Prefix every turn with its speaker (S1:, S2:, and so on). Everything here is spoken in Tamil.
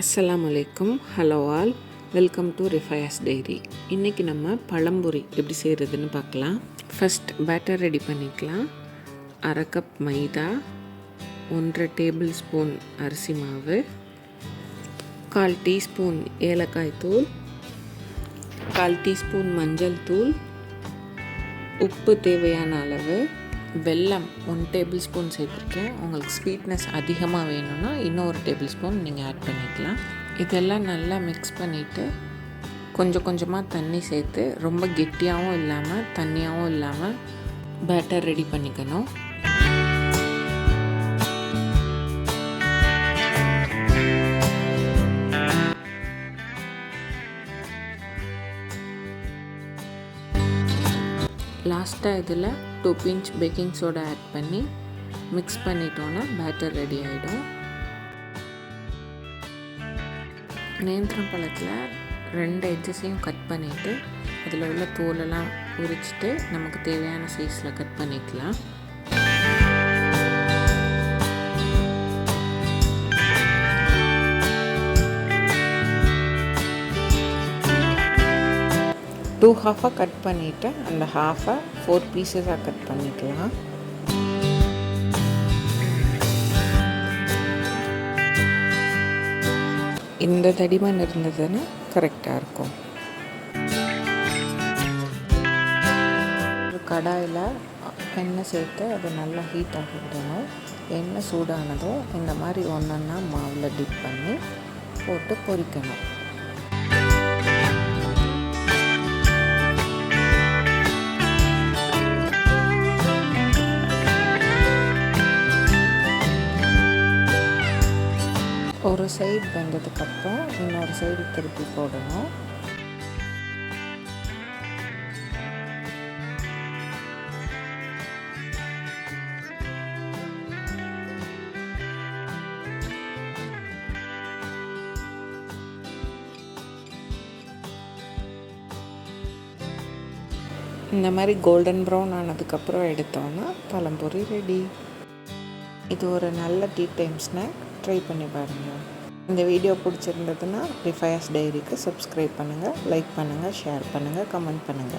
S1: அஸ்ஸலாமு அலைக்கும். Hello all, welcome to Rifayas diary. இன்றைக்கி நம்ம பழம்பொரி எப்படி செய்கிறதுன்னு பார்க்கலாம். ஃபஸ்ட் பேட்டர் ரெடி பண்ணிக்கலாம். 1/2 கப் மைதா, 1/2 டேபிள் ஸ்பூன் அரிசி மாவு, 1/4 டீஸ்பூன் ஏலக்காய் தூள், 1/4 டீஸ்பூன் மஞ்சள் தூள், உப்பு தேவையான அளவு, வெல்லம் 1 டேபிள் ஸ்பூன் சேர்த்துருக்கேன். உங்களுக்கு ஸ்வீட்னஸ் அதிகமாக வேணும்னா இன்னும் 1 டேபிள் ஸ்பூன் நீங்கள் ஆட் பண்ணிக்கலாம். இதெல்லாம் நல்லா மிக்ஸ் பண்ணிவிட்டு கொஞ்சம் கொஞ்சமாக தண்ணி சேர்த்து ரொம்ப கெட்டியாகவும் இல்லாமல் தண்ணியாகவும் இல்லாமல் பேட்டர் ரெடி பண்ணிக்கணும். லாஸ்ட்டாக இதில் 2 பிஞ்ச் பேக்கிங் சோடா ஆட் பண்ணி மிக்ஸ் பண்ணிட்டோன்னா பேட்டர் ரெடி ஆகிடும். நேந்திரம் பழத்தில் 2 எட்ஜஸையும் கட் பண்ணிவிட்டு அதில் உள்ள தோலெல்லாம் உரிச்சிட்டு நமக்கு தேவையான சைஸில் கட் பண்ணிக்கலாம். டூ ஹாஃபாக கட் பண்ணிவிட்டு அந்த ஹாஃபை 4 பீசஸாக கட் பண்ணிக்கலாம். இந்த தடிமன் இருந்ததுன்னா கரெக்டாக இருக்கும். ஒரு கடாயில் எண்ணெய் சேர்த்து அது நல்லா ஹீட் ஆகிடணும். எண்ணெய் சூடானதும் இந்த மாதிரி ஒன்றா மாவில் டிப் பண்ணி போட்டு பொரிக்கணும். ஒரு சைடு வெந்ததுக்கப்புறம் இன்னொரு சைடு திருப்பி போடணும். இந்த மாதிரி கோல்டன் ப்ரௌன் ஆனதுக்கப்புறம் எடுத்தோன்னா பழம்பொரி ரெடி. இது ஒரு நல்ல டீ டைம் ஸ்நாக். ட்ரை பண்ணி பாருங்கள். இந்த வீடியோ பிடிச்சிருந்ததுன்னா ரிஃபயாஸ் டைரிக்கு சப்ஸ்கிரைப் பண்ணுங்கள், லைக் பண்ணுங்கள், ஷேர் பண்ணுங்கள், கமெண்ட் பண்ணுங்கள்.